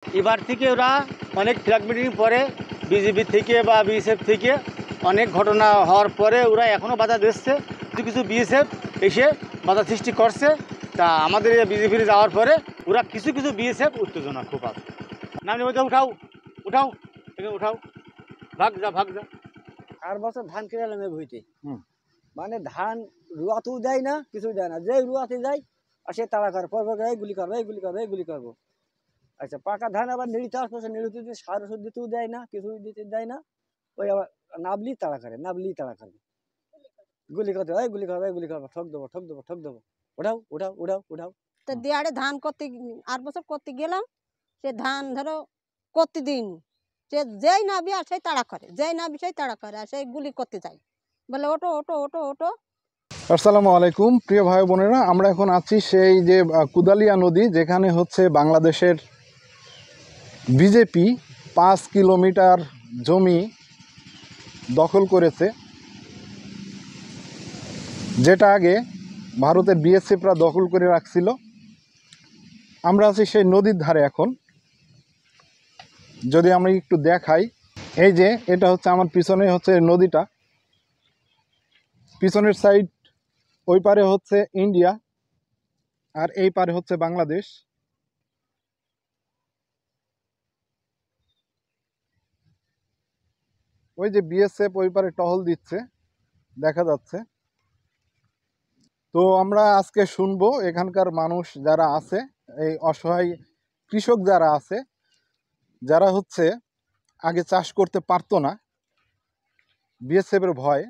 এবার থেকে ওরা অনেক ফ্ল্যাগ মিটিং পরে বিজেপি থেকে বা বিএসএফ থেকে অনেক ঘটনা হওয়ার পরে ওরা এখনও বাধা দিচ্ছে। কিছু কিছু বিএসএফ এসে বাধা সৃষ্টি করছে। তা আমাদের বিজেপির যাওয়ার পরে ওরা কিছু কিছু বিএসএফ উত্তেজনা খুব আছে। নামনি বলতে উঠাও উঠাও এখানে উঠাও, ভাগ যা ভাগ যা। আর বছর ধান কিনে নামে ভুইতে মানে ধান রুয়াতেও দেয় না, কিছুই দেয় না। যে রুয়াতে যায় আর সে তাড়া করে পর গুলি করবে গুলি করবে গুলি করবো। আচ্ছা পাকা ধান আবার নেড়িতে আসবে, নেড়িতে সার ওষুধ দিতেও দেয় না, কিছুই দিতে দেয় না। ওই আবার নাবলি তাড়া করে, নাবলি তাড়া করবে, গুলি করতে হয় গুলি করবে গুলি করবো, ঠক দেবো ঠক দেবো ঠক দেবো, উঠাও উঠাও উঠাও উঠাও। তো দিয়াড়ে ধান করতে 8 বছর করতে গেলাম, সে ধান ধরো করতে দিন, সে যেই নাবি আর সেই তাড়া করে, যেই নাবি সেই তাড়া করে, আর সেই গুলি করতে যায়, বলে ওটো ওটো ওটো ওটো। আসসালামু আলাইকুম প্রিয় ভাই বোনেরা, আমরা এখন আছি সেই যে কুদালিয়া নদী, যেখানে হচ্ছে বাংলাদেশের বিজেপি 5 কিলোমিটার জমি দখল করেছে, যেটা আগে ভারতের বিএসএফরা দখল করে রাখছিল। আমরা আছি সেই নদীর ধারে এখন। যদি আমরা একটু দেখাই, এই যে এটা হচ্ছে আমার পিছনে হচ্ছে নদীটা, পিছনের সাইড ওই পারে হচ্ছে ইন্ডিয়া আর এই পারে হচ্ছে বাংলাদেশ। ওই যে বিএসএফ ওই পারে টহল দিচ্ছে, দেখা যাচ্ছে। তো আমরা আজকে শুনবো এখানকার মানুষ যারা আছে, এই অসহায় কৃষক যারা আছে, যারা হচ্ছে আগে চাষ করতে পারতো না, বিএসএফের ভয়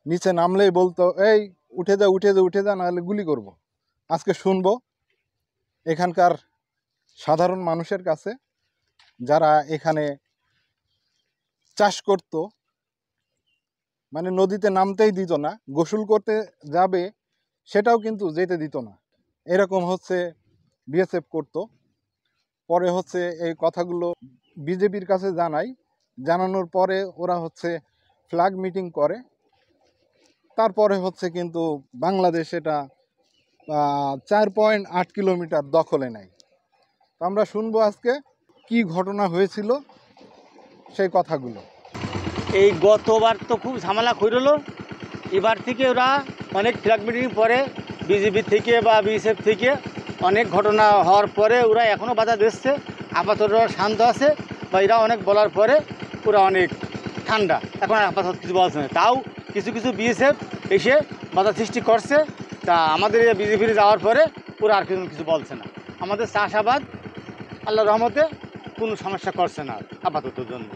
নিচে নামলেই বলতো এই উঠে যা উঠে যা উঠে যা, নাহলে গুলি করব। আজকে শুনবো এখানকার সাধারণ মানুষের কাছে, যারা এখানে চাষ করত, মানে নদীতে নামতেই দিত না, গোসল করতে যাবে সেটাও কিন্তু যেতে দিত না, এরকম হচ্ছে বিএসএফ করত। পরে হচ্ছে এই কথাগুলো বিজেপির কাছে জানাই, জানানোর পরে ওরা হচ্ছে ফ্ল্যাগ মিটিং করে। তারপরে হচ্ছে কিন্তু বাংলাদেশ এটা 4.8 কিলোমিটার দখলে নেয়। তো আমরা শুনবো আজকে কি ঘটনা হয়েছিল সেই কথাগুলো। এই গতবার তো খুব ঝামেলা করলো, এবার থেকে ওরা অনেক ফ্ল্যাগ মিটিং পরে বিজেপি থেকে বা বিএসএফ থেকে অনেক ঘটনা হওয়ার পরে ওরা এখনও বাধা দিচ্ছে। আপাতত শান্ত আছে, বা এরা অনেক বলার পরে ওরা অনেক ঠান্ডা, এখন আপাতত কিছু বলছে না। তাও কিছু কিছু বিএসএফ এসে বাধা সৃষ্টি করছে। তা আমাদের বিজেপির যাওয়ার পরে ওরা আর কিছু বলছে না। আমাদের চাষাবাদ আল্লাহর রহমতে কোনো সমস্যা করছে না আপাতত জন্য,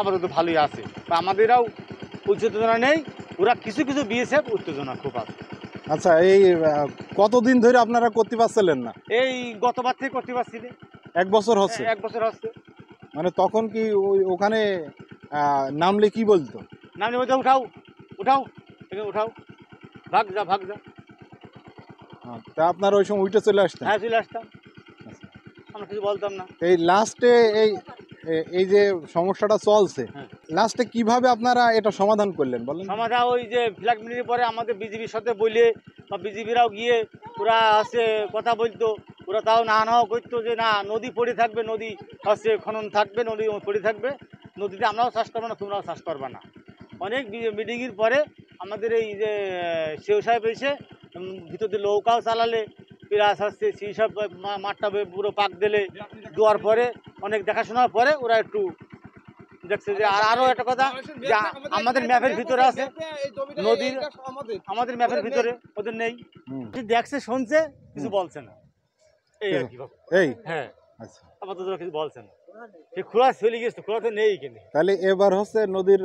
আপাতত ভালোই আছে। বা আমাদেরও উত্তেজনা নেই, ওরা কিছু কিছু বিএসএফ উত্তেজনা খুব আছে। আচ্ছা, এই কতদিন ধরে আপনারা করতে পারছিলেন না? এই গতবার থেকে করতে পারছিলেন। 1 বছর হচ্ছে? 1 বছর হচ্ছে। মানে তখন কি ওখানে নামলে কি বলতো? নামলে বলতে উঠাও উঠাও এখানে উঠাও, ভাগ যা ভাগ যা। তা আপনারা ওই সময় উঠে চলে আসতেন? হ্যাঁ চলে আসতাম, আমরা কিছু বলতাম না। এই লাস্টে এই যে সমস্যাটা চলছে, লাস্টে কিভাবে আপনারা এটা সমাধান করলেন বলেন? সমাধান ওই যে ফ্ল্যাগ মিটিংয়ের পরে আমাদের বিজেপির সাথে বলে, বা বিজেপিরাও গিয়ে ওরা হচ্ছে কথা বলতো, ওরা তাও না নাও করতো যে না নদী পড়ে থাকবে, নদী হচ্ছে খনন থাকবে, নদী পড়ে থাকবে, নদীতে আমরাও চাষ করবো না তোমরাও চাষ করবে না। অনেক মিটিংয়ের পরে আমাদের এই যে সেও সাহেব এসে ভিতর দিয়ে নৌকাও চালালে, প্লাস হচ্ছে সেই সব মাঠটা পুরো পাক দিলে, দেওয়ার পরে অনেক দেখাশোনার পরে ওরা একটু দেখছে যে আরও একটা কথা যে আমাদের ম্যাপের ভিতরে আছে নদীর, আমাদের ম্যাপের ভিতরে ওদের নেই। দেখছে শুনছে, কিছু বলছে না, এই আর কি। এই হ্যাঁ আচ্ছা, আপাতত কিছু বলছে না। সে খোলা চলে গেছে, খোলা তো নেই কিনে। তাহলে এবার হচ্ছে নদীর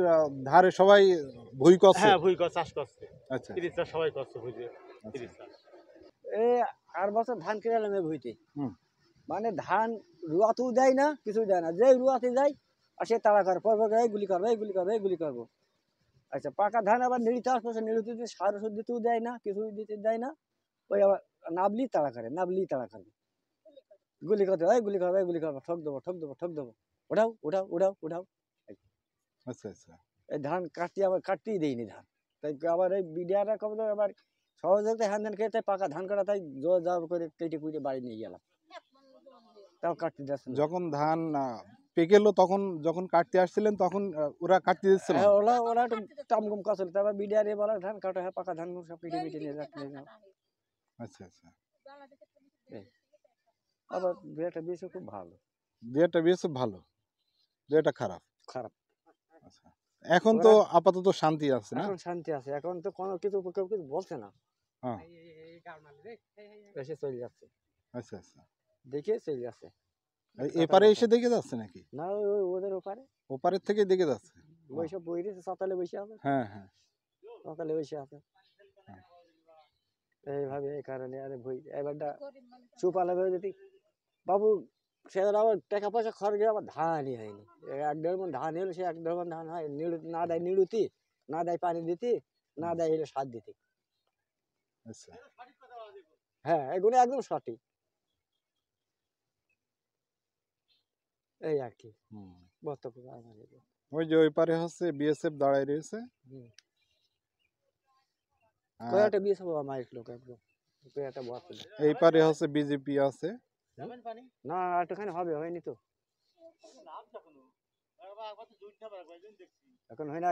ধারে সবাই ভুই করছে? হ্যাঁ ভুই চাষ করছে। আচ্ছা, চাষ সবাই করছে বুঝে চাষ। এই আর বছর ধান কিনে নামে ভুইতে মানে ধান রুয়াতেও দেয় না, কিছুই দেয় না। যে রুয়াতে যায় আর সে তাড়া করে পর গুলি করবে গুলি করবে গুলি করবো। আচ্ছা পাকা ধান আবার নেড়িতে আসবে, নেড়িতে সার ওষুধ দিতেও দেয় না, কিছুই দিতে দেয় না। ওই আবার নাবলি তাড়া করে, নাবলি তাড়া করবে, গুলি করতে হয় গুলি করবে গুলি করবো, ঠক দেবো ঠক দেবো ঠক দেবো, উঠাও উঠাও উঠাও উঠাও। আচ্ছা আচ্ছা। এই ধান আবার কাটতেই দেয়নি ধান। তাই আবার এই বিডিআররা কবে আবার সহযোগিতা হ্যান ধান খেয়ে, তাই পাকা ধান কাটা, তাই জোর জোর করে কেটে কুটে বাড়ি নিয়ে গেলাম। তাও কাটতে যাচ্ছে না। যখন ধান পেকে এলো তখন যখন কাটতে আসছিলেন তখন ওরা কাটতে দিচ্ছিল না? হ্যাঁ, ওরা একটু টামগুম কাছিল, তারপর বিডিআর বলা ধান কাটো, হ্যাঁ পাকা ধান সব পিটে পিটে নিয়ে যাচ্ছে। আচ্ছা আচ্ছা। আবার বিয়েটা দিয়েছে খুব ভালো, দুইটা বেশ ভালো, দুইটা খারাপ। খারাপ। আচ্ছা, এখন তো আপাতত শান্তি আছে না? এখন শান্তি আছে, এখন তো কোনো কিছু কেউ কিছু বলছে না, হ্যাঁ, এসে চলে যাচ্ছে, আচ্ছা আচ্ছা। দেখে চলে যাচ্ছে। এপারে এসে দেখে যাচ্ছে নাকি? না, ওদের ওপারে ওপারের থেকে দেখে যাচ্ছে? বৈশাখ বই রয়েছে, সাতালে বসে আছে, হ্যাঁ হ্যাঁ। সাতালে বসে আছে। এইভাবে এই কারণে আরে ভই এবারটা চুপালে যদি বাবু সে আবার টাকা পয়সা খরচ করে আবার ধানই হয়নি। 1-1.5 মণ ধান হলো, সে 1-1.5 মণ ধান হয়, না দেয় নিড়ুতি, না দেয় পানি দিতে, না দেয় হলো সার দিতে। আচ্ছা। হ্যাঁ, এগুলো একদম সঠিক। এই আর কি বর্তমানে আমাদের। ওই যে ওই পারে হচ্ছে বিএসএফ দাঁড়ায় রয়েছে। কয়েকটা বিয়ে সব আমার লোক একদম কয়েকটা বসে এই পারে হচ্ছে বিজেপি আছে। না, একটুখানি হবে, হয়নি তো এখন হয় না।